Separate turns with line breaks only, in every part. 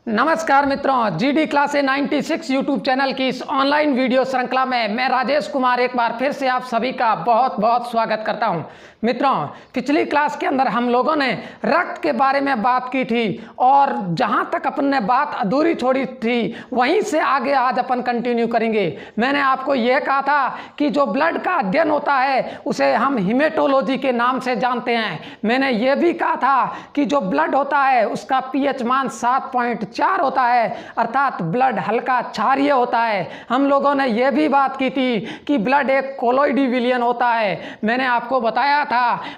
नमस्कार मित्रों, जीडी क्लासे 96 यूट्यूब चैनल की इस ऑनलाइन वीडियो श्रृंखला में मैं राजेश कुमार एक बार फिर से आप सभी का बहुत बहुत स्वागत करता हूं। मित्रों, पिछली क्लास के अंदर हम लोगों ने रक्त के बारे में बात की थी और जहां तक अपन ने बात अधूरी छोड़ी थी वहीं से आगे आज अपन कंटिन्यू करेंगे। मैंने आपको यह कहा था कि जो ब्लड का अध्ययन होता है उसे हम हिमेटोलॉजी के नाम से जानते हैं। मैंने यह भी कहा था कि जो ब्लड होता है उसका पीएच मान 7.4 होता है, अर्थात ब्लड हल्का क्षारीय होता है। हम लोगों ने यह भी बात की थी कि ब्लड एक कोलोइडी विलयन होता है। मैंने आपको बताया था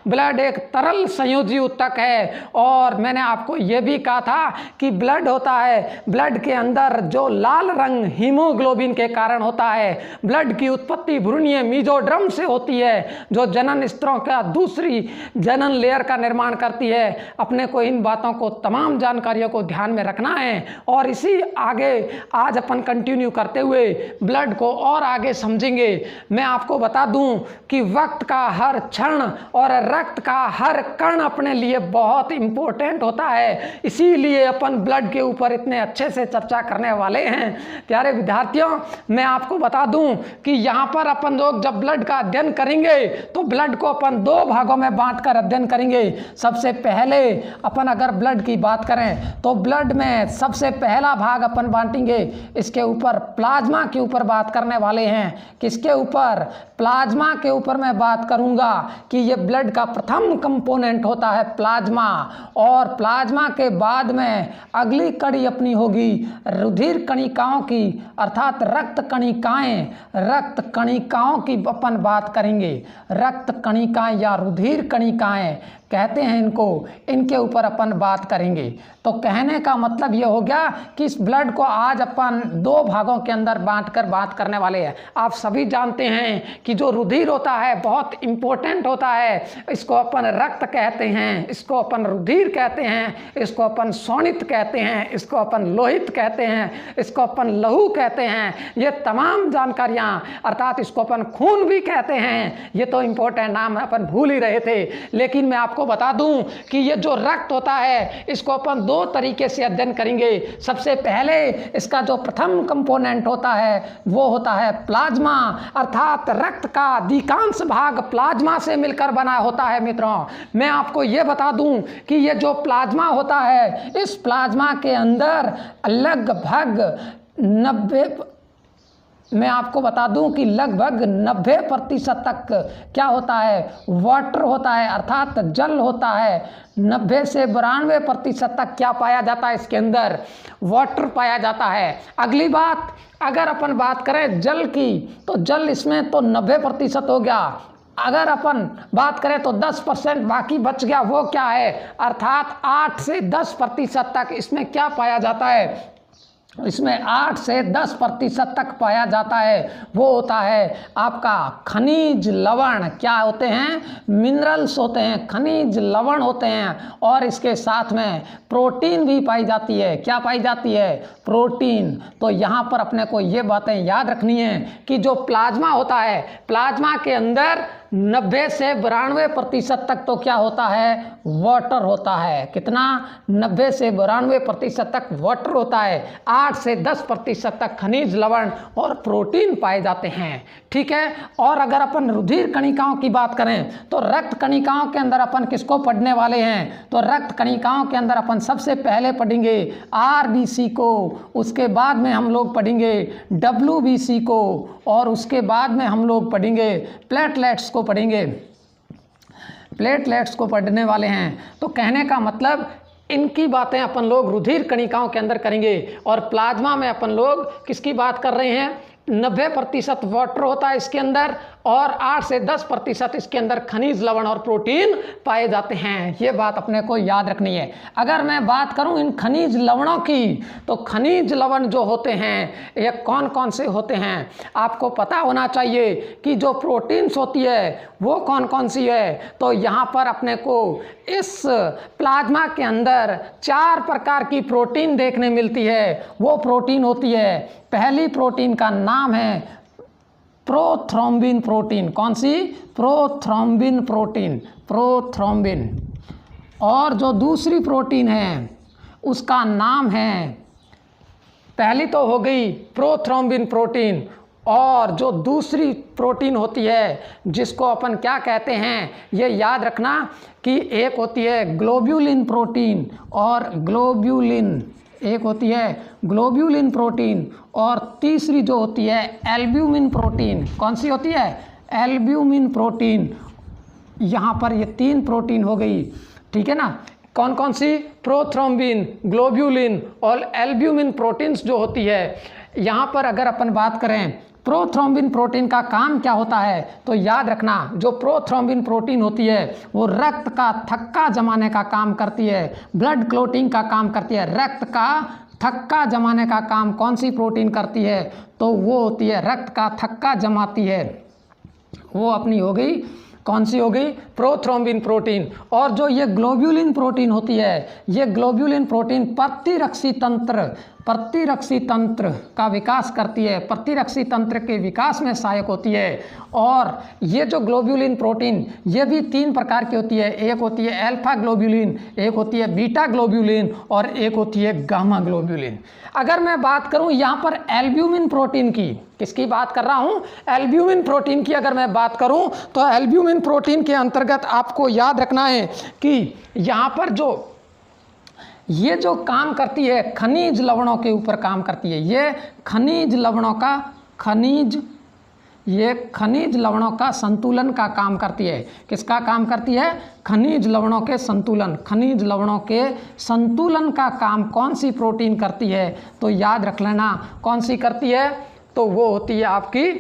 ब्लड एक तरल संयोजी ऊतक है और मैंने आपको यह भी कहा था कि ब्लड होता है, ब्लड के अंदर जो लाल रंग हीमोग्लोबिन के कारण होता है। ब्लड की उत्पत्ति भ्रूणीय मेसोडर्म से होती है जो जनन स्तरों का दूसरी जनन लेयर का निर्माण करती है। अपने को इन बातों को तमाम जानकारियों को ध्यान में रखना है और इसी आगे आज अपन कंटिन्यू करते हुए ब्लड को और आगे समझेंगे। मैं आपको बता दूं कि वक्त का हर क्षण और रक्त का हर कण अपने लिए बहुत इंपॉर्टेंट होता है, इसीलिए अपन ब्लड के ऊपर इतने अच्छे से चर्चा करने वाले हैं। प्यारे विद्यार्थियों, मैं आपको बता दूं कि यहाँ पर अपन लोग जब ब्लड का अध्ययन करेंगे तो ब्लड को अपन दो भागों में बांटकर अध्ययन करेंगे। सबसे पहले अपन अगर ब्लड की बात करें तो ब्लड में सबसे पहला भाग अपन बांटेंगे, इसके ऊपर प्लाज्मा के ऊपर बात करने वाले हैं। किसके ऊपर? प्लाज्मा के ऊपर मैं बात करूंगा कि ये ब्लड का प्रथम कंपोनेंट होता है प्लाज्मा। और प्लाज्मा के बाद में अगली कड़ी अपनी होगी रुधिर कणिकाओं की, अर्थात रक्त कणिकाएं। रक्त कणिकाओं की अपन बात करेंगे। रक्त कणिकाएं या रुधिर कणिकाएं कहते हैं इनको, इनके ऊपर अपन बात करेंगे। तो कहने का मतलब ये हो गया कि इस ब्लड को आज अपन दो भागों के अंदर बांटकर बात करने वाले हैं। आप सभी जानते हैं कि जो रुधिर होता है बहुत इंपॉर्टेंट होता है। इसको अपन रक्त कहते हैं, इसको अपन रुधिर कहते हैं, इसको अपन शोणित कहते हैं, इसको अपन लोहित कहते हैं, इसको अपन लहू कहते हैं। ये तमाम जानकारियाँ, अर्थात इसको अपन खून भी कहते हैं। ये तो इंपॉर्टेंट नाम अपन भूल ही रहे थे, लेकिन मैं आपको बता दूं कि ये जो रक्त होता है इसको अपन दो तरीके से अध्ययन करेंगे। सबसे पहले इसका जो प्रथम कंपोनेंट होता है वो होता है प्लाज्मा, अर्थात रक्त का अधिकांश भाग प्लाज्मा से मिलकर बना होता है। मित्रों, मैं आपको ये बता दूं कि ये जो प्लाज्मा होता है इस प्लाज्मा के अंदर लगभग 90, मैं आपको बता दूं कि लगभग 90% तक क्या होता है? वाटर होता है, अर्थात जल होता है। 90 से 92% तक क्या पाया जाता है? इसके अंदर वाटर पाया जाता है। अगली बात, अगर अपन बात करें जल की तो जल इसमें तो 90% हो गया। अगर अपन बात करें तो 10% बाकी बच गया, वो क्या है? अर्थात 8 से 10% तक इसमें क्या पाया जाता है? इसमें 8 से 10% तक पाया जाता है। वो होता है आपका खनिज लवण। क्या होते हैं? मिनरल्स होते हैं, खनिज लवण होते हैं। और इसके साथ में प्रोटीन भी पाई जाती है। क्या पाई जाती है? प्रोटीन। तो यहाँ पर अपने को ये बातें याद रखनी है कि जो प्लाज्मा होता है, प्लाज्मा के अंदर 90 से 92% तक तो क्या होता है? वाटर होता है। कितना? 90 से 92% तक वाटर होता है। 8 से 10% तक खनिज लवण और प्रोटीन पाए जाते हैं। ठीक है। और अगर अपन रुधिर कणिकाओं की बात करें तो रक्त कणिकाओं के अंदर अपन किसको पढ़ने वाले हैं? तो रक्त कणिकाओं के अंदर अपन सबसे पहले पढ़ेंगे आरबीसी को, उसके बाद में हम लोग पढ़ेंगे डब्ल्यूबीसी को और उसके बाद में हम लोग पढ़ेंगे प्लेटलेट्स को पढ़ेंगे। प्लेटलेट्स को पढ़ने वाले हैं। तो कहने का मतलब इनकी बातें अपन लोग रुधिर कणिकाओं के अंदर करेंगे। और प्लाज्मा में अपन लोग किसकी बात कर रहे हैं? 90% वाटर होता है इसके अंदर और 8 से 10% इसके अंदर खनिज लवण और प्रोटीन पाए जाते हैं। ये बात अपने को याद रखनी है। अगर मैं बात करूं इन खनिज लवणों की तो खनिज लवण जो होते हैं ये कौन कौन से होते हैं? आपको पता होना चाहिए कि जो प्रोटीन्स होती है वो कौन कौन सी है। तो यहाँ पर अपने को इस प्लाज्मा के अंदर 4 प्रकार की प्रोटीन देखने मिलती है। वो प्रोटीन होती है, पहली प्रोटीन का नाम है प्रोथ्रोम्बिन प्रोटीन। कौन सी? Prothrombin protein, prothrombin. और जो दूसरी प्रोटीन है उसका नाम है पहली तो हो गई प्रोथ्रोम्बिन प्रोटीन, और जो दूसरी प्रोटीन होती है जिसको अपन क्या कहते हैं, ये याद रखना कि एक होती है ग्लोब्यूलिन प्रोटीन और ग्लोब्यूलिन, एक होती है ग्लोब्यूलिन प्रोटीन और तीसरी जो होती है एल्ब्यूमिन प्रोटीन। कौन सी होती है? Albumin protein. यहाँ पर ये 3 प्रोटीन हो गई, ठीक है ना। कौन कौन सी? प्रोथ्रोम्बिन, ग्लोब्यूलिन और एल्ब्यूमिन प्रोटीन्स जो होती है। यहाँ पर अगर अपन बात करें प्रोथ्रोम्बिन प्रोटीन का काम क्या होता है, तो याद रखना जो प्रोथ्रोम्बिन प्रोटीन होती है वो रक्त का थक्का जमाने का काम करती है, ब्लड क्लोटिंग का काम करती है। रक्त का थक्का जमाने का काम कौन सी प्रोटीन करती है? तो वो होती है रक्त का थक्का जमाती है, वो अपनी हो गई, कौन सी हो गई? Prothrombin protein. और जो ये ग्लोब्यूलिन प्रोटीन होती है, ये ग्लोब्यूलिन प्रोटीन प्रतिरक्षी तंत्र का विकास करती है, प्रतिरक्षी तंत्र के विकास में सहायक होती है। और ये जो ग्लोब्यूलिन प्रोटीन ये भी 3 प्रकार की होती है, एक होती है अल्फा ग्लोब्यूलिन, एक होती है बीटा ग्लोब्यूलिन और एक होती है गामा ग्लोब्यूलिन। अगर मैं बात करूं यहाँ पर एल्ब्यूमिन प्रोटीन की, किसकी बात कर रहा हूं? एल्ब्यूमिन प्रोटीन की अगर मैं बात करूं तो एल्ब्यूमिन प्रोटीन के अंतर्गत आपको याद रखना है कि यहाँ पर ये जो काम करती है खनिज लवणों के ऊपर काम करती है। ये खनिज लवणों का संतुलन का काम करती है। किसका काम करती है? खनिज लवणों के संतुलन। खनिज लवणों के संतुलन का काम कौन सी प्रोटीन करती है? तो याद रख लेना कौन सी करती है, तो वो होती है आपकी,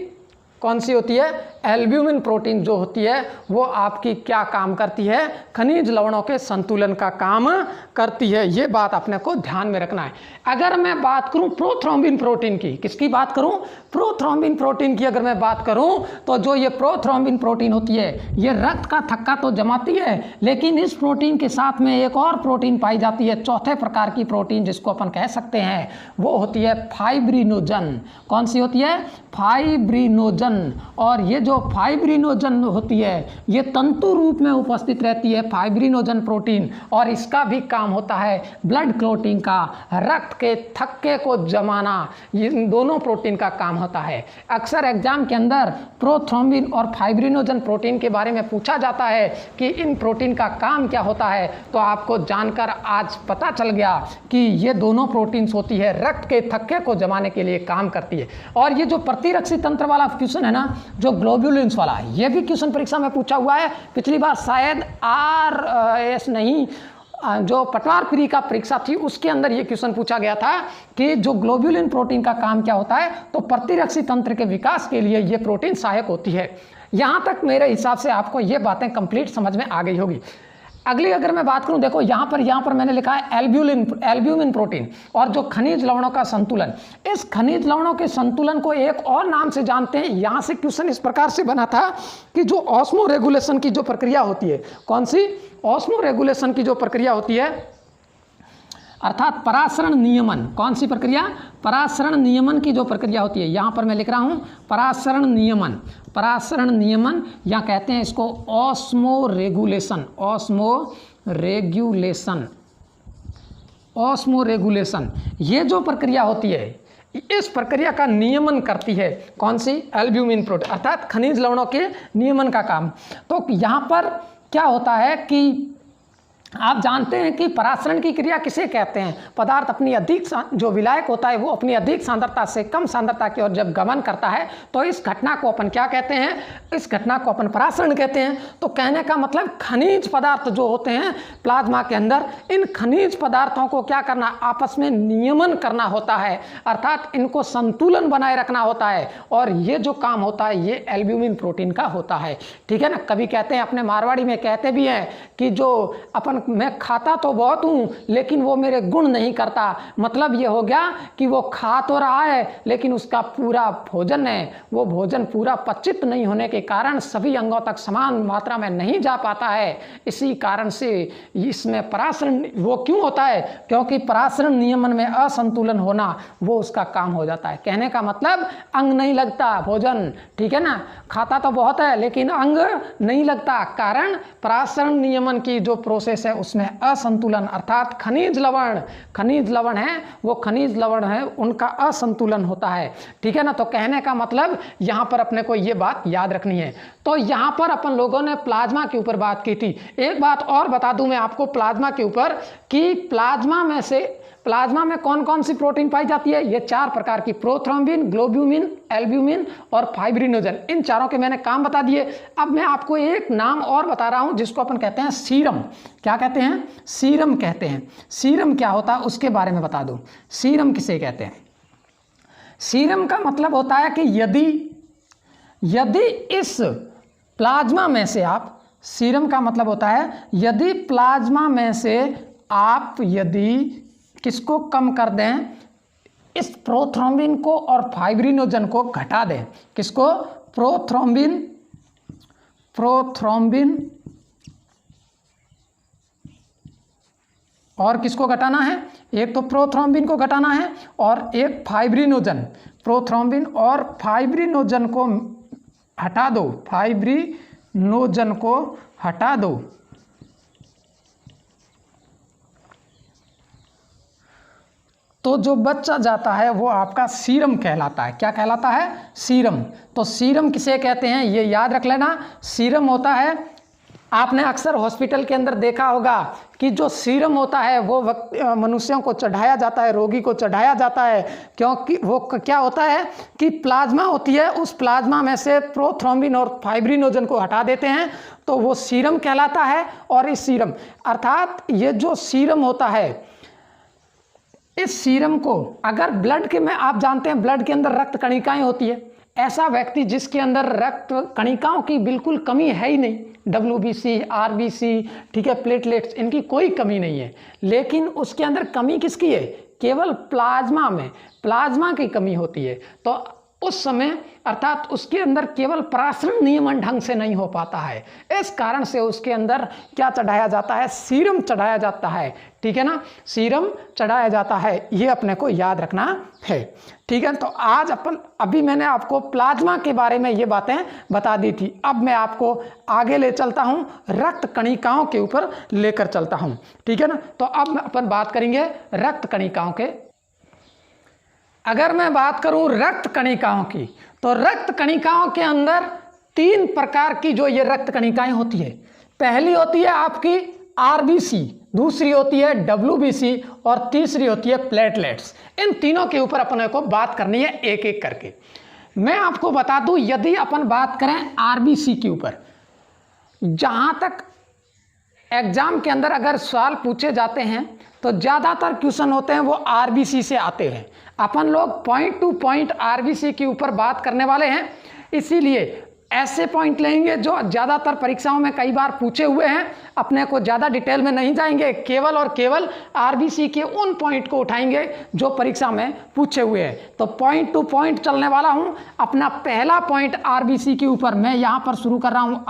कौन सी होती है? एल्ब्यूमिन प्रोटीन जो होती है वो आपकी क्या काम करती है? खनिज लवणों के संतुलन का काम करती है। ये बात अपने को ध्यान में रखना है। अगर मैं बात करूं प्रोथ्रोम्बिन प्रोटीन की, किसकी बात करूं? प्रोथ्रोम्बिन प्रोटीन की अगर मैं बात करूं तो जो ये प्रोथ्रोम्बिन प्रोटीन होती है ये रक्त का थक्का तो जमाती है, लेकिन इस प्रोटीन के साथ में एक और प्रोटीन पाई जाती है, चौथे प्रकार की प्रोटीन जिसको अपन कह सकते हैं, वो होती है फाइब्रिनोजन। कौन सी होती है? फाइब्रिनोजन। और ये जो फाइब्रिनोजन होती है ये तंतु रूप में उपस्थित रहती है, फाइब्रिनोजन प्रोटीन, और इसका भी काम होता है ब्लड क्लोटिंग का, रक्त के थक्के को जमाना। ये इन दोनों प्रोटीन का काम होता है। अक्सर एग्जाम के अंदर प्रोथ्रोम्बिन और फाइब्रिनोजन प्रोटीन के बारे में पूछा जाता है कि इन प्रोटीन का काम क्या होता है, तो आपको जानकर आज पता चल गया कि ये दोनों प्रोटीन्स होती है रक्त के थक्के को जमाने के लिए काम करती है। और ये जो प्रतिरक्षी तंत्र वाला क्वेश्चन है ना, जो ग्लोब्यूलिन्स वाला, ये भी क्वेश्चन परीक्षा में पूछा हुआ है। पिछली बार शायद RS नहीं, जो पटवार प्री का परीक्षा थी उसके अंदर ये क्वेश्चन पूछा गया था कि जो ग्लोब्यूलिन प्रोटीन का काम क्या होता है, तो प्रतिरक्षी तंत्र के विकास के लिए ये प्रोटीन सहायक होती है। यहाँ तक मेरे हिसाब से आपको ये बातें कंप्लीट समझ में आ गई होगी। अगली अगर मैं बात करूं, देखो यहाँ पर मैंने लिखा है एल्ब्यूमिन प्रोटीन और जो खनिज लवणों का संतुलन। इस खनिज लवणों के संतुलन को एक और नाम से जानते हैं। यहाँ से क्वेश्चन इस प्रकार से बना था कि जो ऑस्मो रेगुलेशन की जो प्रक्रिया होती है, कौन सी? ऑस्मो रेगुलेशन की जो प्रक्रिया होती है, अर्थात परासरण नियमन। कौन सी प्रक्रिया? परासरण नियमन की जो प्रक्रिया होती है, यहाँ पर मैं लिख रहा हूँ परासरण नियमन। परासरण नियमन या कहते हैं इसको ऑस्मो रेगुलेशन। ऑस्मो रेगुलेशन ये जो प्रक्रिया होती है, इस प्रक्रिया का नियमन करती है कौन सी? एल्ब्यूमिन प्रोटीन, अर्थात खनिज लवणों के नियमन का काम। तो यहाँ पर क्या होता है कि आप जानते हैं कि परासरण की क्रिया किसे कहते हैं? पदार्थ अपनी अधिक जो विलायक होता है वो अपनी अधिक सांद्रता से कम सांद्रता की ओर जब गमन करता है तो इस घटना को अपन क्या कहते हैं? इस घटना को अपन परासरण कहते हैं। तो कहने का मतलब खनिज पदार्थ जो होते हैं प्लाज्मा के अंदर, इन खनिज पदार्थों को क्या करना? आपस में नियमन करना होता है, अर्थात इनको संतुलन बनाए रखना होता है। और ये जो काम होता है ये एल्ब्यूमिन प्रोटीन का होता है, ठीक है ना। कभी कहते हैं, अपने मारवाड़ी में कहते भी हैं कि जो अपन मैं खाता तो बहुत हूँ लेकिन वो मेरे गुण नहीं करता। मतलब ये हो गया कि वो खा तो रहा है लेकिन उसका पूरा भोजन है, वो भोजन पूरा पचित नहीं होने के कारण सभी अंगों तक समान मात्रा में नहीं जा पाता है। इसी कारण से इसमें परासरण वो क्यों होता है? क्योंकि परासरण नियमन में असंतुलन होना वो उसका काम हो जाता है। कहने का मतलब अंग नहीं लगता भोजन, ठीक है ना। खाता तो बहुत है लेकिन अंग नहीं लगता, कारण परासरण नियमन की जो प्रोसेस है है उसमें असंतुलन अर्थात खनिज लवण है, वो खनिज लवण है उनका असंतुलन होता है। ठीक है ना। तो कहने का मतलब यहाँ पर अपने को ये बात याद रखनी है। तो यहाँ पर अपन लोगों ने प्लाज्मा के ऊपर बात की थी। एक बात और बता दूं मैं आपको प्लाज्मा के ऊपर कि प्लाज्मा में कौन कौन सी प्रोटीन पाई जाती है। ये 4 प्रकार की, प्रोथ्रोम्बिन, ग्लोब्यूमिन, एल्ब्यूमिन और फाइब्रिनोजन। इन चारों के मैंने काम बता दिए। अब मैं आपको एक नाम और बता रहा हूं जिसको अपन कहते हैं सीरम। क्या कहते हैं? सीरम कहते हैं। सीरम क्या होता है उसके बारे में बता दूं। सीरम किसे कहते हैं? सीरम का मतलब होता है कि यदि इस प्लाज्मा में से आप, सीरम का मतलब होता है यदि प्लाज्मा में से आप यदि किसको कम कर दें, इस प्रोथ्रोम्बिन को और फाइब्रिनोजन को घटा दें। किसको? प्रोथ्रोम्बिन और किसको घटाना है? एक तो प्रोथ्रोम्बिन को घटाना है और एक फाइब्रिनोजन। प्रोथ्रोम्बिन और फाइब्रिनोजन को हटा दो, फाइब्रिनोजन को हटा दो तो जो बच्चा जाता है वो आपका सीरम कहलाता है। क्या कहलाता है? सीरम। तो सीरम किसे कहते हैं ये याद रख लेना। सीरम होता है, आपने अक्सर हॉस्पिटल के अंदर देखा होगा कि जो सीरम होता है वो मनुष्यों को चढ़ाया जाता है, रोगी को चढ़ाया जाता है, क्योंकि वो क्या होता है कि प्लाज्मा होती है, उस प्लाज्मा में से प्रोथ्रोम्बिन और फाइब्रिनोजन को हटा देते हैं तो वो सीरम कहलाता है। और इस सीरम अर्थात ये जो सीरम होता है, इस सीरम को अगर ब्लड के में, आप जानते हैं ब्लड के अंदर रक्त कणिकाएं होती है, ऐसा व्यक्ति जिसके अंदर रक्त कणिकाओं की बिल्कुल कमी है ही नहीं, WBC, RBC, ठीक है, प्लेटलेट्स, इनकी कोई कमी नहीं है, लेकिन उसके अंदर कमी किसकी है? केवल प्लाज्मा में प्लाज्मा की कमी होती है। तो उस समय अर्थात उसके अंदर केवल प्रासरण नियमन ढंग से नहीं हो पाता है, इस कारण से उसके अंदर क्या चढ़ाया जाता है? सीरम चढ़ाया जाता है। ठीक है ना, सीरम चढ़ाया जाता है, ये अपने को याद रखना है। ठीक है, तो आज अभी मैंने आपको प्लाज्मा के बारे में ये बातें बता दी थी। अब मैं आपको आगे ले चलता हूँ, रक्त कणिकाओं के ऊपर लेकर चलता हूँ। ठीक है ना, तो अब अपन बात करेंगे रक्त कणिकाओं के। अगर मैं बात करूं रक्त कणिकाओं की, तो रक्त कणिकाओं के अंदर 3 प्रकार की जो ये रक्त कणिकाएं होती है। पहली होती है आपकी RBC, दूसरी होती है WBC और तीसरी होती है प्लेटलेट्स। इन तीनों के ऊपर अपने को बात करनी है एक एक करके। मैं आपको बता दूं, यदि अपन बात करें RBC के ऊपर, जहां तक एग्जाम के अंदर अगर सवाल पूछे जाते हैं तो ज़्यादातर क्वेश्चन होते हैं वो RBC से आते हैं। अपन लोग पॉइंट टू पॉइंट RBC के ऊपर बात करने वाले हैं, इसीलिए ऐसे पॉइंट लेंगे जो ज़्यादातर परीक्षाओं में कई बार पूछे हुए हैं। अपने को ज़्यादा डिटेल में नहीं जाएंगे, केवल और केवल RBC के उन पॉइंट को उठाएंगे जो परीक्षा में पूछे हुए हैं। तो पॉइंट टू पॉइंट चलने वाला हूँ। अपना पहला पॉइंट RBC के ऊपर मैं यहाँ पर शुरू कर रहा हूँ।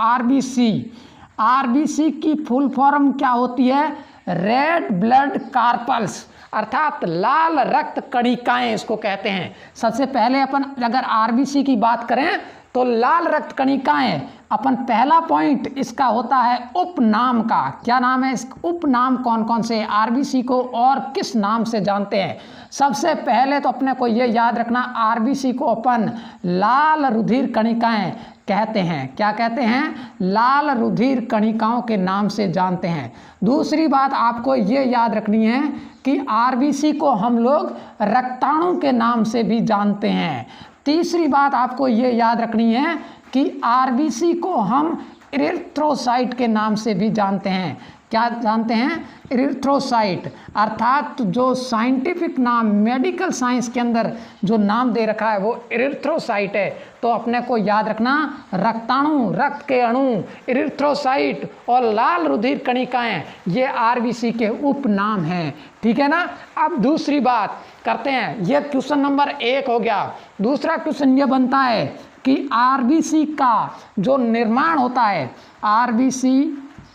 RBC की फुल फॉर्म क्या होती है? रेड ब्लड कार्पल्स, अर्थात लाल रक्त कणिकाएं इसको कहते हैं। सबसे पहले अपन अगर RBC की बात करें तो लाल रक्त कणिकाएं, अपन पहला पॉइंट इसका होता है उपनाम का। क्या नाम है इस उपनाम? कौन कौन से RBC को और किस नाम से जानते हैं? सबसे पहले तो अपने को ये याद रखना, RBC को अपन लाल रुधिर कणिकाएं कहते हैं। क्या कहते हैं? लाल रुधिर कणिकाओं के नाम से जानते हैं। दूसरी बात आपको ये याद रखनी है कि RBC को हम लोग रक्ताणु के नाम से भी जानते हैं। तीसरी बात आपको ये याद रखनी है कि RBC को हम इरिथ्रोसाइट के नाम से भी जानते हैं। क्या जानते हैं? इरिथ्रोसाइट, अर्थात जो साइंटिफिक नाम मेडिकल साइंस के अंदर जो नाम दे रखा है वो इरिथ्रोसाइट है। तो अपने को याद रखना, रक्ताणु, रक्त के अणु, इरिथ्रोसाइट और लाल रुधिर कणिकाएं, ये RBC के उपनाम हैं। ठीक है ना। अब दूसरी बात करते हैं, ये क्वेश्चन नंबर 1 हो गया। दूसरा क्वेश्चन ये बनता है कि RBC का जो निर्माण होता है,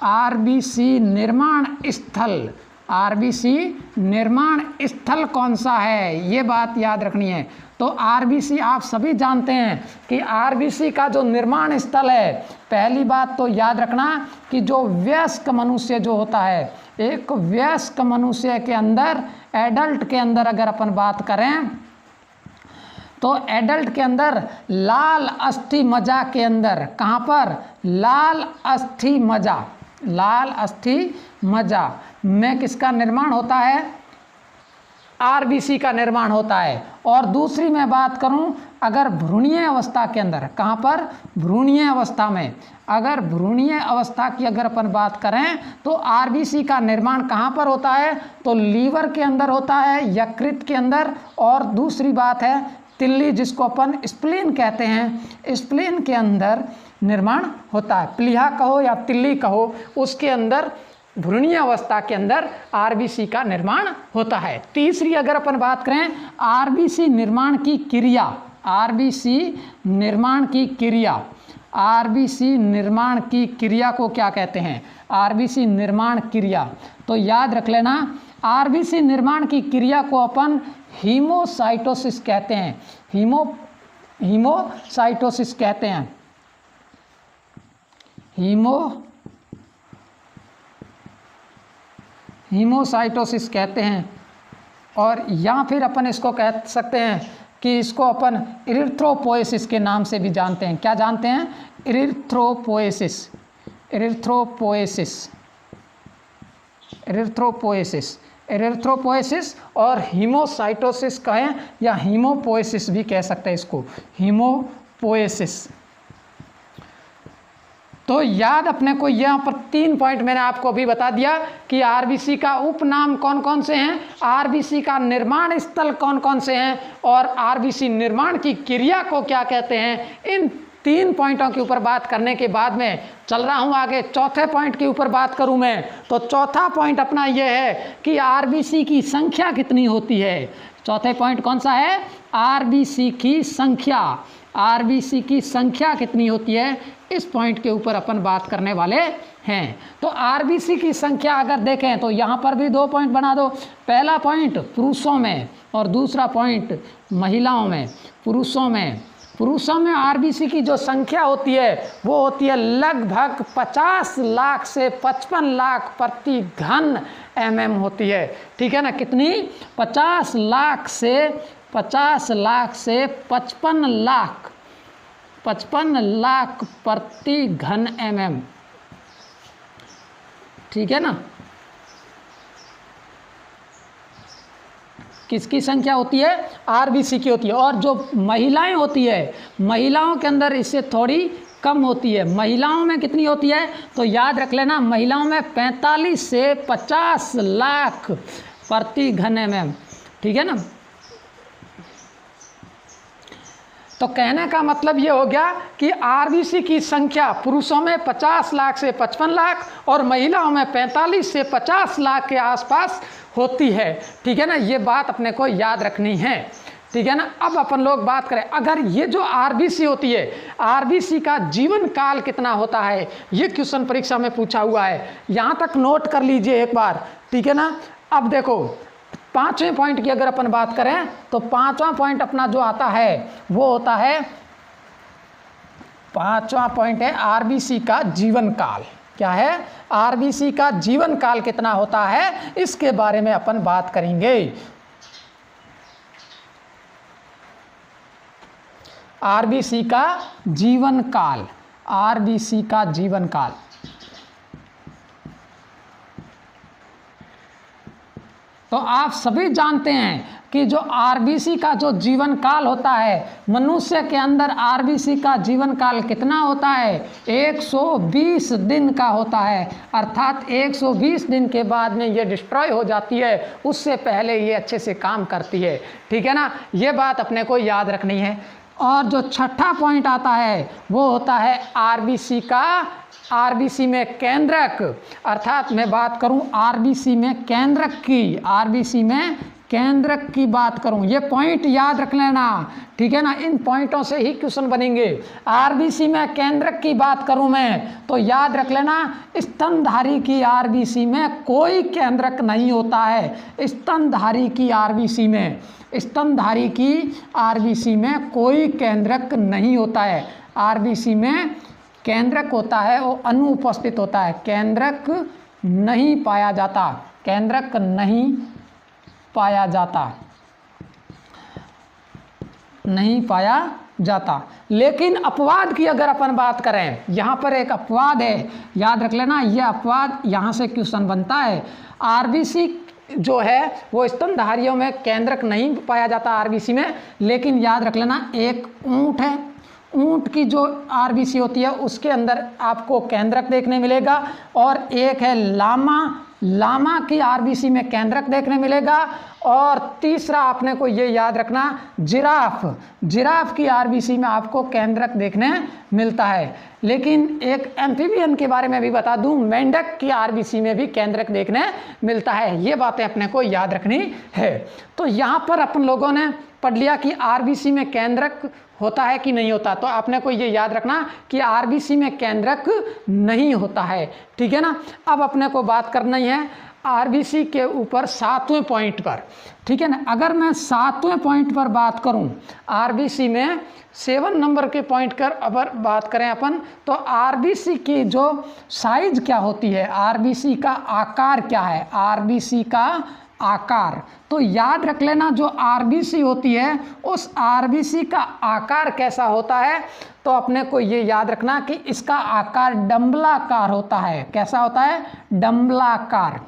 RBC निर्माण स्थल, आरबीसी निर्माण स्थल कौन सा है, ये बात याद रखनी है। तो आरबीसी आप सभी जानते हैं कि आरबीसी का जो निर्माण स्थल है, पहली बात तो याद रखना कि जो वयस्क मनुष्य जो होता है, एक वयस्क मनुष्य के अंदर, एडल्ट के अंदर अगर अपन बात करें तो एडल्ट के अंदर लाल अस्थि मज्जा के अंदर, कहाँ पर, लाल अस्थि मज्जा, लाल अस्थि मज्जा में किसका निर्माण होता है, आरबीसी का निर्माण होता है। और दूसरी मैं बात करूं, अगर भ्रूणीय अवस्था के अंदर, कहाँ पर, भ्रूणीय अवस्था में, अगर भ्रूणीय अवस्था की अगर अपन बात करें तो आरबीसी का निर्माण कहाँ पर होता है, तो लीवर के अंदर होता है, यकृत के अंदर, और दूसरी बात है तिल्ली, जिसको अपन स्प्लीन कहते हैं, स्प्लीन के अंदर निर्माण होता है। प्लीहा कहो या तिल्ली कहो, उसके अंदर भ्रूणीय अवस्था के अंदर आरबीसी का निर्माण होता है। तीसरी अगर अपन बात करें आरबीसी निर्माण की क्रिया, आरबीसी निर्माण की क्रिया, आरबीसी निर्माण की क्रिया को क्या कहते हैं, आरबीसी निर्माण क्रिया, तो याद रख लेना आरबीसी निर्माण की क्रिया को अपन हीमोसाइटोसिस कहते हैं, हीमोसाइटोसिस कहते हैं, हीमोसाइटोसिस कहते हैं। और या फिर अपन इसको कह सकते हैं कि इसको अपन इरिथ्रोपोएसिस के नाम से भी जानते हैं। क्या जानते हैं, इरिथ्रोपोएसिस, इरिथ्रोपोएसिस, इरिथ्रोपोएसिस, इरिथ्रोपोएसिस और हीमोसाइटोसिस कहें या हीमोपोएसिस भी कह सकते हैं इसको, हीमोपोएसिस। तो याद अपने को यहाँ पर 3 पॉइंट मैंने आपको अभी बता दिया कि आरबीसी का उपनाम कौन कौन से हैं, आरबीसी का निर्माण स्थल कौन कौन से हैं, और आरबीसी निर्माण की क्रिया को क्या कहते हैं। इन 3 पॉइंटों के ऊपर बात करने के बाद में चल रहा हूँ आगे, चौथे पॉइंट के ऊपर बात करूँ मैं, तो चौथा पॉइंट अपना ये है कि आरबीसी की संख्या कितनी होती है। चौथे पॉइंट कौन सा है, आरबीसी की संख्या, आरबीसी की संख्या कितनी होती है, इस पॉइंट के ऊपर अपन बात करने वाले हैं। तो आरबीसी की संख्या अगर देखें तो यहाँ पर भी 2 पॉइंट बना दो। पहला पॉइंट पुरुषों में और दूसरा पॉइंट महिलाओं में। पुरुषों में आरबीसी की जो संख्या होती है वो होती है लगभग 50 लाख से 55 लाख प्रति घन mm होती है। ठीक है ना, कितनी, 50 लाख से 55 लाख प्रति घन mm। ठीक है ना, किसकी संख्या होती है, आरबीसी की होती है। और जो महिलाएं होती है, महिलाओं के अंदर इससे थोड़ी कम होती है। महिलाओं में कितनी होती है, तो याद रख लेना महिलाओं में 45 से 50 लाख प्रति घन mm। ठीक है ना, तो कहने का मतलब ये हो गया कि आरबीसी की संख्या पुरुषों में 50 लाख से 55 लाख और महिलाओं में 45 से 50 लाख के आसपास होती है। ठीक है ना, ये बात अपने को याद रखनी है। ठीक है ना, अब अपन लोग बात करें, अगर ये जो आरबीसी होती है, आरबीसी का जीवन काल कितना होता है, ये क्वेश्चन परीक्षा में पूछा हुआ है, यहाँ तक नोट कर लीजिए एक बार। ठीक है ना, अब देखो 5वें पॉइंट की अगर अपन बात करें तो 5वां पॉइंट अपना जो आता है वो होता है, 5वां पॉइंट है आरबीसी का जीवन काल। क्या है, आरबीसी का जीवन काल कितना होता है, इसके बारे में अपन बात करेंगे। आरबीसी का जीवन काल, आरबीसी का जीवन काल। तो आप सभी जानते हैं कि जो आरबीसी का जो जीवन काल होता है, मनुष्य के अंदर आरबीसी का जीवन काल कितना होता है, 120 दिन का होता है। अर्थात 120 दिन के बाद में ये डिस्ट्रॉय हो जाती है, उससे पहले ये अच्छे से काम करती है। ठीक है ना, ये बात अपने को याद रखनी है। और जो छठा पॉइंट आता है वो होता है आरबीसी का, आरबीसी में केंद्रक, अर्थात मैं बात करूं आरबीसी में केंद्रक की, आरबीसी में केंद्रक की बात करूं, ये पॉइंट याद रख लेना, ठीक है ना, इन पॉइंटों से ही क्वेश्चन बनेंगे। आरबीसी में केंद्रक की बात करूं मैं तो याद रख लेना, स्तनधारी की आरबीसी में कोई केंद्रक नहीं होता है। स्तनधारी की आरबीसी में, स्तनधारी की आरबीसी में कोई केंद्रक नहीं होता है। आरबीसी में केंद्रक होता है वो अनुपस्थित होता है, केंद्रक नहीं पाया जाता, केंद्रक नहीं पाया जाता, नहीं पाया जाता। लेकिन अपवाद की अगर अपन बात करें, यहाँ पर एक अपवाद है, याद रख लेना, यह अपवाद यहाँ से क्वेश्चन बनता है। आरबीसी जो है वो स्तनधारियों में केंद्रक नहीं पाया जाता आरबीसी में, लेकिन याद रख लेना एक ऊंट है, ऊंट की जो आरबीसी होती है उसके अंदर आपको केंद्रक देखने मिलेगा, और एक है लामा, लामा की आरबीसी में केंद्रक देखने मिलेगा, और तीसरा आपने को ये याद रखना जिराफ, जिराफ की आरबीसी में आपको केंद्रक देखने मिलता है। लेकिन एक एम्फीबियन के बारे में भी बता दूं, मेंढक की आरबीसी में भी केंद्रक देखने मिलता है। ये बातें अपने को याद रखनी है। तो यहाँ पर अपन लोगों ने पढ़ लिया कि आरबीसी में केंद्रक होता है कि नहीं होता, तो आपने को ये याद रखना कि आरबीसी में केंद्रक नहीं होता है, ठीक है ना। अब अपने को बात करनी है आरबीसी के ऊपर 7वें पॉइंट पर, ठीक है ना। अगर मैं 7वें पॉइंट पर बात करूं, आरबीसी में 7 नंबर के पॉइंट पर अगर बात करें अपन, तो आरबीसी की जो साइज क्या होती है, आरबीसी का आकार क्या है, आरबीसी का आकार, तो याद रख लेना जो आरबीसी होती है उस आरबीसी का आकार कैसा होता है, तो अपने को ये याद रखना कि इसका आकार डंबलाकार होता है। कैसा होता है? डंबलाकार।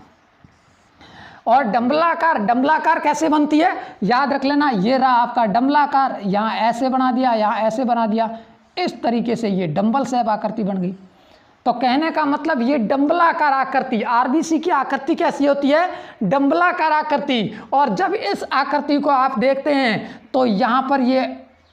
और डंबलाकार, डंबलाकार कैसे बनती है, याद रख लेना, ये रहा आपका डंबलाकार, यहाँ ऐसे बना दिया, यहाँ ऐसे बना दिया, इस तरीके से ये डंबल सैप आकृति बन गई। तो कहने का मतलब ये डंबलाकार आकृति, आरबीसी की आकृति कैसी होती है, डंबलाकार आकृति। और जब इस आकृति को आप देखते हैं तो यहाँ पर ये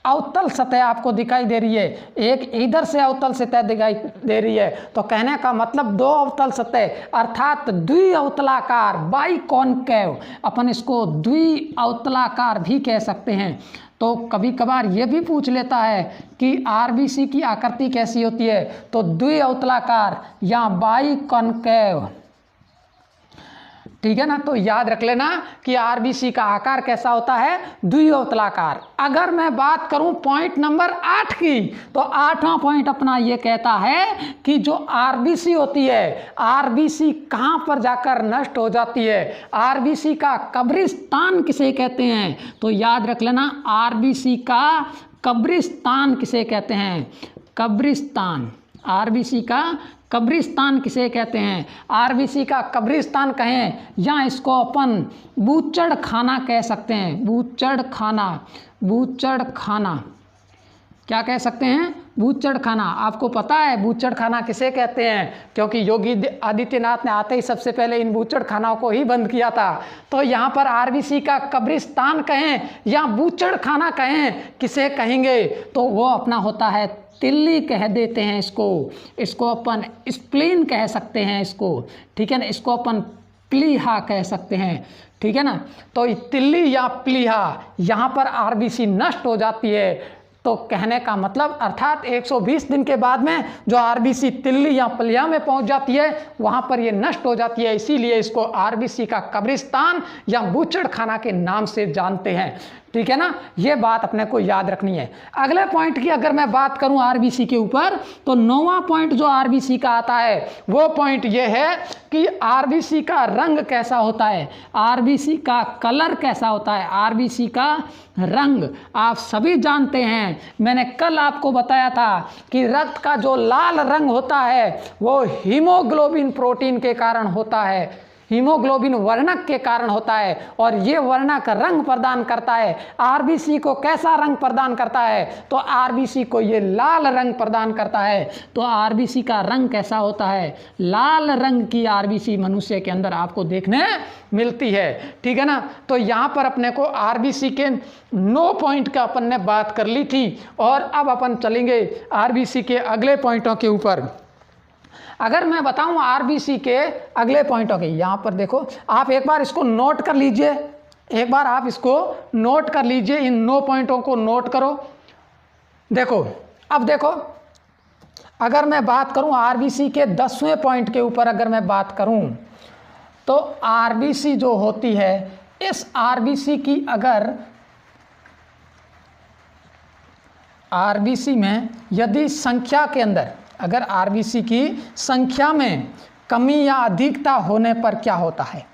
अवतल सतह आपको दिखाई दे रही है, एक इधर से अवतल सतह दिखाई दे रही है, तो कहने का मतलब 2 अवतल सतह अर्थात द्विअवतलाकार, बाइकॉनकेव, अपन इसको द्विअवतलाकार भी कह सकते हैं। तो कभी कभार ये भी पूछ लेता है कि आरबीसी की आकृति कैसी होती है, तो द्विअवतलाकार या बाइकॉनकेव, ठीक है ना। तो याद रख लेना कि आरबीसी का आकार कैसा होता है, द्विअवतलाकार। अगर मैं बात करूं पॉइंट नंबर 8 की, तो 8वां पॉइंट अपना ये कहता है कि जो आरबीसी होती है, आरबीसी कहां पर जाकर नष्ट हो जाती है, आरबीसी का कब्रिस्तान किसे कहते हैं, तो याद रख लेना आरबीसी का कब्रिस्तान किसे कहते हैं, कब्रिस्तान, आरबीसी का कब्रिस्तान किसे कहते हैं, आरबीसी का कब्रिस्तान कहें या इसको अपन बूचड़ खाना कह सकते हैं, बूचड़ खाना, बूचड़ खाना क्या कह सकते हैं, बूचड़ खाना। आपको पता है बूचड़ खाना किसे कहते हैं, क्योंकि योगी आदित्यनाथ ने आते ही सबसे पहले इन बूचड़ खानाओं को ही बंद किया था। तो यहाँ पर आरबीसी का कब्रिस्तान कहें या बूचड़ खाना कहें, किसे कहेंगे, तो वो अपना होता है तिल्ली कह देते हैं इसको, इसको अपन स्प्लीन कह सकते हैं इसको, ठीक है ना, इसको अपन प्लीहा कह सकते हैं, ठीक है ना। तो तिल्ली या प्लीहा यहाँ पर आरबीसी नष्ट हो जाती है, तो कहने का मतलब अर्थात 120 दिन के बाद में जो आरबीसी तिल्ली या प्लीहा में पहुंच जाती है वहाँ पर ये नष्ट हो जाती है, इसीलिए इसको आरबीसी का कब्रिस्तान या बूचड़ खाना के नाम से जानते हैं, ठीक है ना। ये बात अपने को याद रखनी है। अगले पॉइंट की अगर मैं बात करूं आरबीसी के ऊपर, तो 9वां पॉइंट जो आरबीसी का आता है वो पॉइंट ये है कि आरबीसी का रंग कैसा होता है, आरबीसी का कलर कैसा होता है, आरबीसी का रंग आप सभी जानते हैं। मैंने कल आपको बताया था कि रक्त का जो लाल रंग होता है वो हीमोग्लोबिन प्रोटीन के कारण होता है, हीमोग्लोबिन वर्णक के कारण होता है, और ये वर्णक रंग प्रदान करता है। आरबीसी को कैसा रंग प्रदान करता है, तो आरबीसी को ये लाल रंग प्रदान करता है। तो आरबीसी का रंग कैसा होता है, लाल रंग की आरबीसी मनुष्य के अंदर आपको देखने मिलती है, ठीक है ना। तो यहाँ पर अपने को आरबीसी के 9 पॉइंट का अपन ने बात कर ली थी, और अब अपन चलेंगे आरबीसी के अगले पॉइंटों के ऊपर। अगर मैं बताऊं आरबीसी के अगले पॉइंटों के, यहाँ पर देखो आप एक बार इसको नोट कर लीजिए, एक बार आप इसको नोट कर लीजिए, इन 9 पॉइंटों को नोट करो। देखो, अब देखो, अगर मैं बात करूं आरबीसी के 10वें पॉइंट के ऊपर अगर मैं बात करूं तो आरबीसी जो होती है, इस आरबीसी की अगर आरबीसी में यदि संख्या के अंदर, अगर आरबीसी की संख्या में कमी या अधिकता होने पर क्या होता है,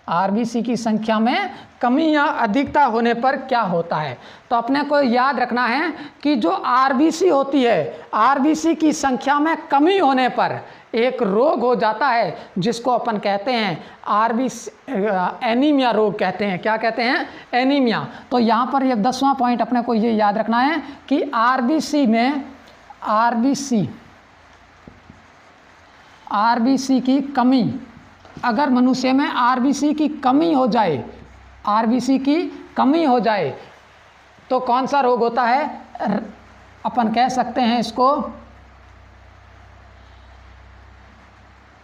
आरबीसी की संख्या में कमी या अधिकता होने पर क्या होता है, तो अपने को याद रखना है कि जो आरबीसी होती है, आरबीसी की संख्या में कमी होने पर एक रोग हो जाता है जिसको अपन कहते हैं आरबीसी एनीमिया रोग कहते हैं। क्या कहते हैं? एनीमिया। तो यहाँ पर ये 10वां पॉइंट अपने को ये याद रखना है कि आरबीसी में आरबीसी की कमी, अगर मनुष्य में आरबीसी की कमी हो जाए, आरबीसी की कमी हो जाए तो कौन सा रोग होता है? अपन कह सकते हैं इसको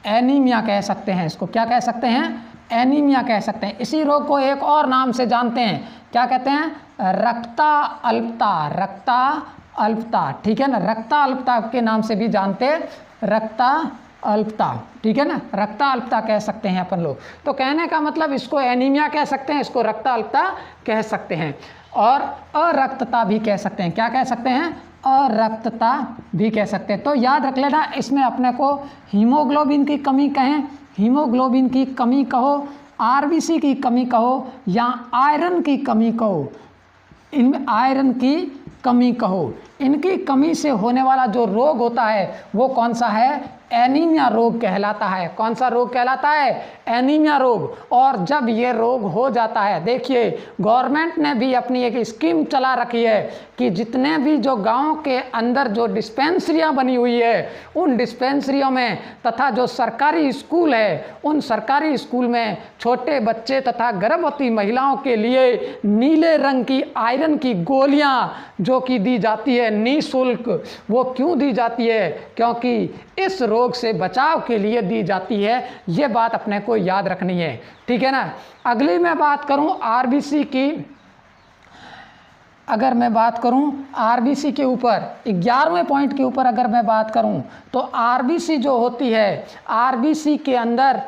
एनीमिया कह सकते हैं। इसको क्या कह सकते हैं? एनीमिया कह सकते हैं। इसी रोग को एक और नाम से जानते हैं, क्या कहते हैं? रक्ताल्पता। रक्ताल्पता, ठीक है ना, रक्ताल्पता के नाम से भी जानते हैं, रक्ताल्पता, ठीक है ना, रक्ताल्पता कह सकते हैं अपन लोग। तो कहने का मतलब इसको एनीमिया कह सकते हैं, इसको रक्ताल्पता कह सकते हैं, और अरक्तता भी कह सकते हैं। क्या कह सकते हैं? अरक्तता भी कह सकते हैं। तो याद रख लेना, इसमें अपने को हीमोग्लोबिन की कमी कहें, हीमोग्लोबिन की कमी कहो, आरबीसी की कमी कहो, या आयरन की कमी कहो, इनमें आयरन की कमी कहो, इनकी कमी से होने वाला जो रोग होता है वो कौन सा है? एनीमिया रोग कहलाता है। कौन सा रोग कहलाता है? एनीमिया रोग। और जब ये रोग हो जाता है, देखिए गवर्नमेंट ने भी अपनी एक स्कीम चला रखी है कि जितने भी जो गांव के अंदर जो डिस्पेंसरियां बनी हुई है, उन डिस्पेंसरियों में तथा जो सरकारी स्कूल है, उन सरकारी स्कूल में छोटे बच्चे तथा गर्भवती महिलाओं के लिए नीले रंग की आयरन की गोलियां जो कि दी जाती है निःशुल्क। वो क्यों दी जाती है? क्योंकि इस रोग से बचाव के लिए दी जाती है। ये बात अपने को याद रखनी है, ठीक है ना। अगली मैं बात करूं आरबीसी की, अगर मैं बात करूं आरबीसी के ऊपर 11वें पॉइंट के ऊपर अगर मैं बात करूं तो आरबीसी जो होती है, आरबीसी के अंदर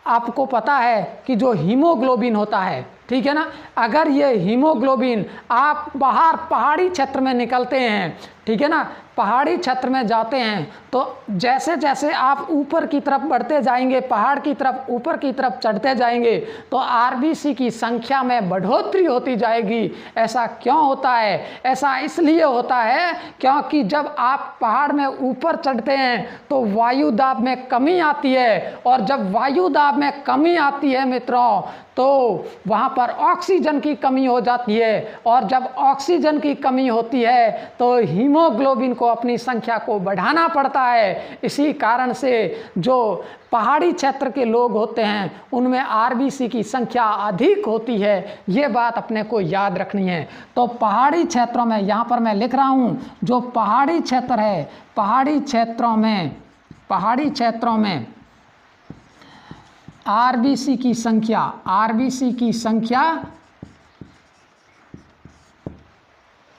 आपको पता है कि जो हीमोग्लोबिन होता है, ठीक है ना, अगर ये हीमोग्लोबिन आप बाहर पहाड़ी क्षेत्र में निकलते हैं, ठीक है ना, पहाड़ी क्षेत्र में जाते हैं तो जैसे जैसे आप ऊपर की तरफ बढ़ते जाएंगे, पहाड़ की तरफ ऊपर की तरफ चढ़ते जाएंगे तो आरबीसी की संख्या में बढ़ोतरी होती जाएगी। ऐसा क्यों होता है? ऐसा इसलिए होता है क्योंकि जब आप पहाड़ में ऊपर चढ़ते हैं तो वायु दाब में कमी आती है, और जब वायु दाब में कमी आती है मित्रों तो वहाँ पर ऑक्सीजन की कमी हो जाती है, और जब ऑक्सीजन की कमी होती है तो हीमोग्लोबिन को अपनी संख्या को बढ़ाना पड़ता है। इसी कारण से जो पहाड़ी क्षेत्र के लोग होते हैं उनमें आरबीसी की संख्या अधिक होती है। ये बात अपने को याद रखनी है। तो पहाड़ी क्षेत्रों में, यहाँ पर मैं लिख रहा हूँ, जो पहाड़ी क्षेत्र है, पहाड़ी क्षेत्रों में आरबीसी की संख्या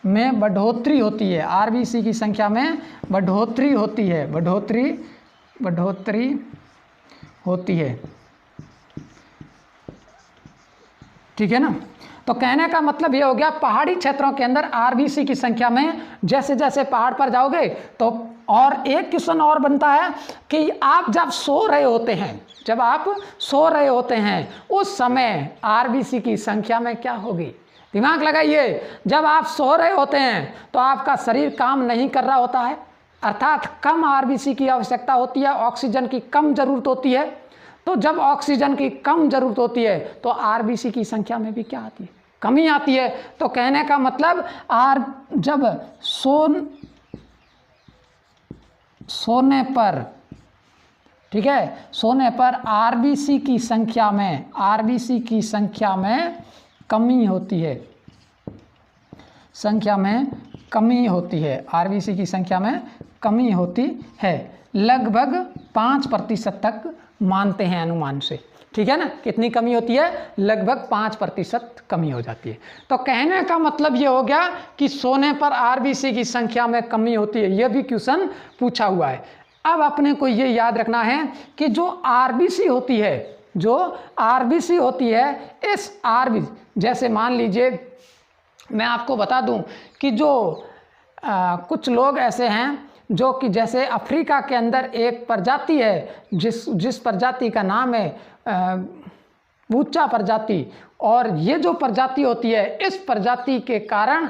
में बढ़ोतरी होती है, आरबीसी की संख्या में बढ़ोतरी होती है, बढ़ोतरी होती है, ठीक है ना। तो कहने का मतलब ये हो गया, पहाड़ी क्षेत्रों के अंदर आरबीसी की संख्या में जैसे जैसे पहाड़ पर जाओगे तो, और एक क्वेश्चन और बनता है कि आप जब सो रहे होते हैं उस समय आरबीसी की संख्या में क्या होगी? दिमाग लगाइए, जब आप सो रहे होते हैं तो आपका शरीर काम नहीं कर रहा होता है, अर्थात कम आरबीसी की आवश्यकता होती है, ऑक्सीजन की कम जरूरत होती है। तो जब ऑक्सीजन की कम जरूरत होती है तो आरबीसी की संख्या में भी क्या आती है? कमी आती है। तो कहने का मतलब जब सोने पर, ठीक है, सोने पर आरबीसी की संख्या में कमी होती है, आरबीसी की संख्या में कमी होती है, लगभग 5% तक मानते हैं अनुमान से, ठीक है ना। कितनी कमी होती है? लगभग 5% कमी हो जाती है। तो कहने का मतलब ये हो गया कि सोने पर आरबीसी की संख्या में कमी होती है। ये भी क्वेश्चन पूछा हुआ है। अब अपने को ये याद रखना है कि जो आरबीसी होती है, जो आरबीसी होती है, इस आरबीसी, जैसे मान लीजिए मैं आपको बता दूं कि जो कुछ लोग ऐसे हैं जो कि जैसे अफ्रीका के अंदर एक प्रजाति है जिस प्रजाति का नाम है बूचा प्रजाति, और ये जो प्रजाति होती है, इस प्रजाति के कारण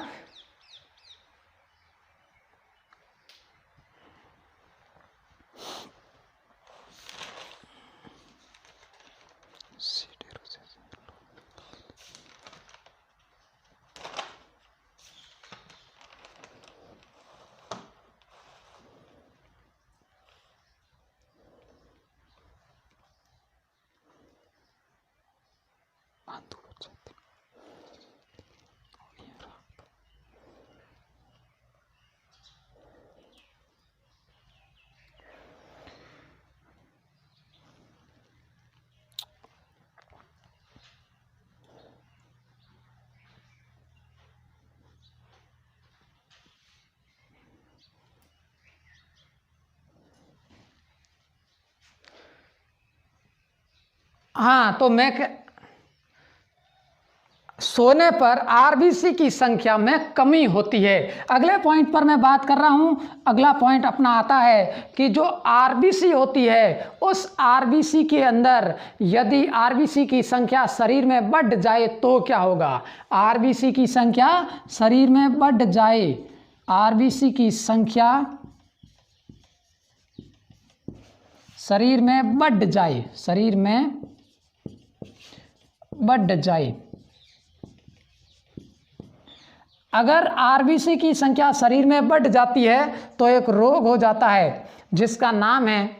हाँ, तो सोने पर आरबीसी की संख्या में कमी होती है। अगले पॉइंट पर मैं बात कर रहा हूं। अगला पॉइंट अपना आता है कि जो आरबीसी होती है, उस आरबीसी के अंदर यदि आरबीसी की संख्या शरीर में बढ़ जाए तो क्या होगा? आरबीसी की संख्या शरीर में बढ़ जाए, आरबीसी की संख्या शरीर में बढ़ जाए, शरीर में बढ़ जाए। अगर आरबीसी की संख्या शरीर में बढ़ जाती है तो एक रोग हो जाता है जिसका नाम है,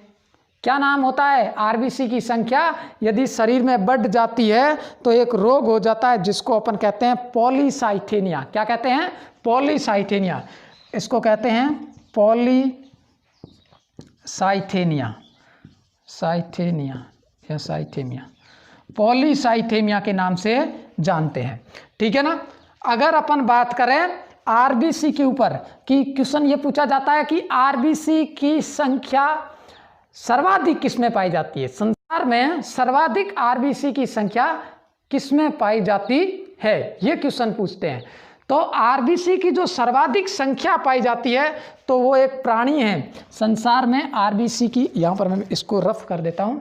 क्या नाम होता है? आरबीसी की संख्या यदि शरीर में बढ़ जाती है तो एक रोग हो जाता है जिसको अपन कहते हैं पॉलीसाइथेनिया। क्या कहते हैं? पॉलीसाइथेनिया। इसको कहते हैं पॉलीसाइथेनिया, साइथेनिया या साइथेमिया, पॉलीसाइथेमिया के नाम से जानते हैं। ठीक है ना। अगर अपन बात करें आरबीसी के ऊपर कि क्वेश्चन ये पूछा जाता है कि आरबीसी की संख्या सर्वाधिक किसमें पाई जाती है? संसार में सर्वाधिक आरबीसी की संख्या किसमें पाई जाती है, ये क्वेश्चन पूछते हैं। तो आरबीसी की जो सर्वाधिक संख्या पाई जाती है तो वो एक प्राणी है संसार में। आरबीसी की, यहां पर मैं इसको रफ कर देता हूं।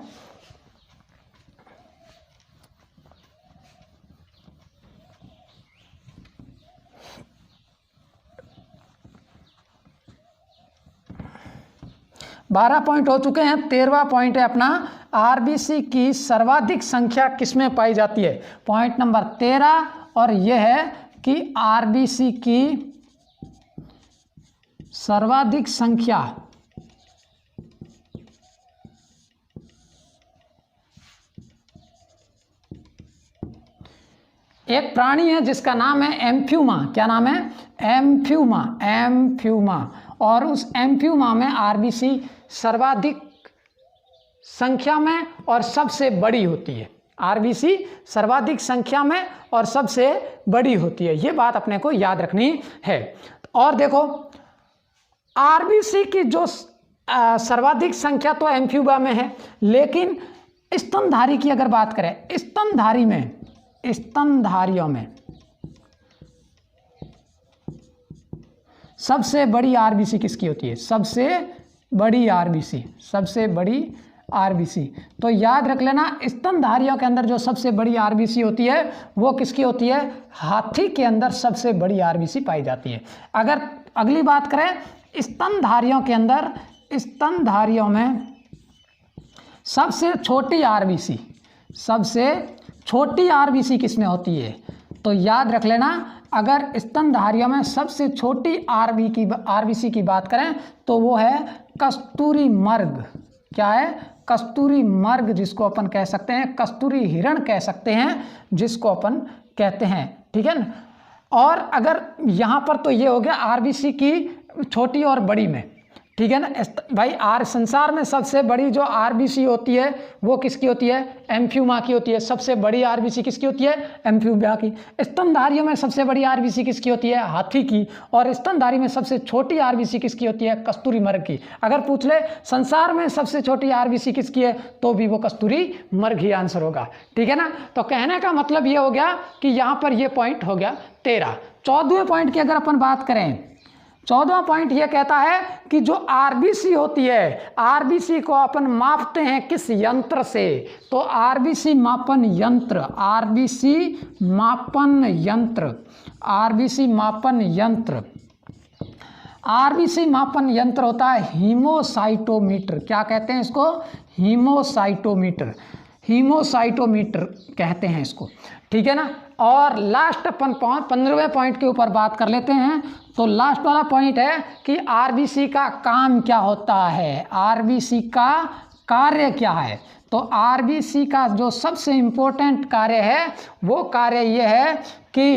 बारह पॉइंट हो चुके हैं। 13वां पॉइंट है अपना, आरबीसी की सर्वाधिक संख्या किसमें पाई जाती है? पॉइंट नंबर 13, और यह है कि आरबीसी की सर्वाधिक संख्या एक प्राणी है जिसका नाम है एम्फ्यूमा। क्या नाम है? एम्फ्यूमा, एम्फ्यूमा। और उस एम्फ्यूमा में आरबीसी सर्वाधिक संख्या में और सबसे बड़ी होती है। आरबीसी सर्वाधिक संख्या में और सबसे बड़ी होती है, ये बात अपने को याद रखनी है। और देखो, आरबीसी की जो सर्वाधिक संख्या तो एम्फ्यूमा में है, लेकिन स्तनधारी की अगर बात करें, स्तनधारी में, स्तनधारियों में सबसे बड़ी आरबीसी किसकी होती है? सबसे बड़ी आरबीसी, सबसे बड़ी आरबीसी। तो याद रख लेना, स्तनधारियों के अंदर जो सबसे बड़ी आरबीसी होती है वो किसकी होती है? हाथी के अंदर सबसे बड़ी आरबीसी पाई जाती है। अगर अगली बात करें स्तनधारियों के अंदर, स्तनधारियों में सबसे छोटी आरबीसी, सबसे छोटी आरबीसी किसमें होती है? तो याद रख लेना, अगर स्तनधारियों में सबसे छोटी आरबीसी की बात करें तो वो है कस्तूरी मर्ग। क्या है? कस्तूरी मर्ग, जिसको अपन कह सकते हैं कस्तूरी हिरण कह सकते हैं, जिसको अपन कहते हैं। ठीक है ना। और अगर यहाँ पर तो ये हो गया आरबीसी की छोटी और बड़ी में। ठीक है ना भाई। संसार में सबसे बड़ी जो आरबीसी होती है वो किसकी होती है? एम्फियोमा की होती है। सबसे बड़ी आरबीसी किसकी होती है? एम्फियोमा की। स्तनधारियों में सबसे बड़ी आरबीसी किसकी होती है? हाथी की। और स्तनधारी में सबसे छोटी आरबीसी किसकी होती है? कस्तूरी मर्ग की। अगर पूछ ले संसार में सबसे छोटी आरबीसी किसकी है, तो भी वो कस्तूरी मर्ग ही आंसर होगा। ठीक है ना। तो कहने का मतलब ये हो गया कि यहाँ पर ये पॉइंट हो गया 13। 14वें पॉइंट की अगर अपन बात करें, 14वां पॉइंट ये कहता है कि जो आरबीसी होती है, आरबीसी को अपन मापते हैं किस यंत्र से? तो आरबीसी मापन यंत्र, आरबीसी मापन यंत्र, आरबीसी मापन यंत्र, आरबीसी मापन यंत्र होता है हीमोसाइटोमीटर। क्या कहते हैं इसको? हीमोसाइटोमीटर, हीमोसाइटोमीटर कहते हैं इसको। ठीक है ना। और लास्ट अपन 15वें पॉइंट के ऊपर बात कर लेते हैं। तो लास्ट वाला पॉइंट है कि आरबीसी का काम क्या होता है, आरबीसी का कार्य क्या है? तो आरबीसी का जो सबसे इम्पोर्टेंट कार्य है वो कार्य ये है कि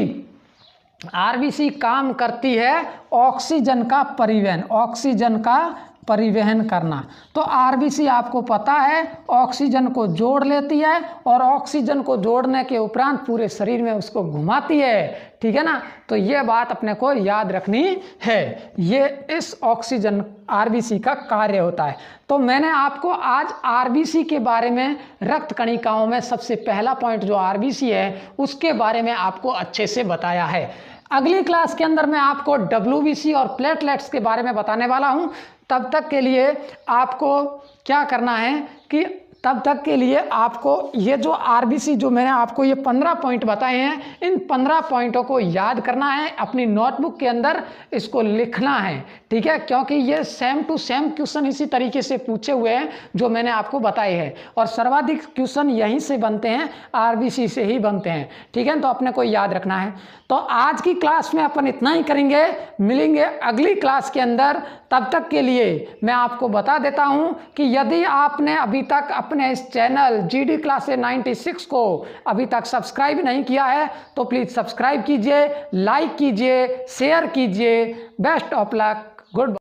आरबीसी काम करती है ऑक्सीजन का परिवहन, ऑक्सीजन का परिवहन करना। तो आरबीसी आपको पता है ऑक्सीजन को जोड़ लेती है और ऑक्सीजन को जोड़ने के उपरांत पूरे शरीर में उसको घुमाती है। ठीक है ना। तो ये बात अपने को याद रखनी है, ये इस ऑक्सीजन आरबीसी का कार्य होता है। तो मैंने आपको आज आरबीसी के बारे में, रक्त कणिकाओं में सबसे पहला पॉइंट जो आरबीसी है उसके बारे में आपको अच्छे से बताया है। अगली क्लास के अंदर मैं आपको डब्ल्यूबीसी और प्लेटलेट्स के बारे में बताने वाला हूं। तब तक के लिए आपको क्या करना है कि तब तक के लिए आपको ये जो आरबीसी, जो मैंने आपको ये 15 पॉइंट बताए हैं, इन 15 पॉइंटों को याद करना है, अपनी नोटबुक के अंदर इसको लिखना है। ठीक है। क्योंकि ये सेम टू सेम क्वेश्चन इसी तरीके से पूछे हुए हैं जो मैंने आपको बताए हैं, और सर्वाधिक क्वेश्चन यहीं से बनते हैं, आरबीसी से ही बनते हैं। ठीक है। तो अपने को याद रखना है। तो आज की क्लास में अपन इतना ही करेंगे, मिलेंगे अगली क्लास के अंदर। तब तक के लिए मैं आपको बता देता हूं कि यदि आपने अभी तक अपने इस चैनल जीडी क्लासेस 96 को अभी तक सब्सक्राइब नहीं किया है तो प्लीज़ सब्सक्राइब कीजिए, लाइक कीजिए, शेयर कीजिए। Best of luck, good bye.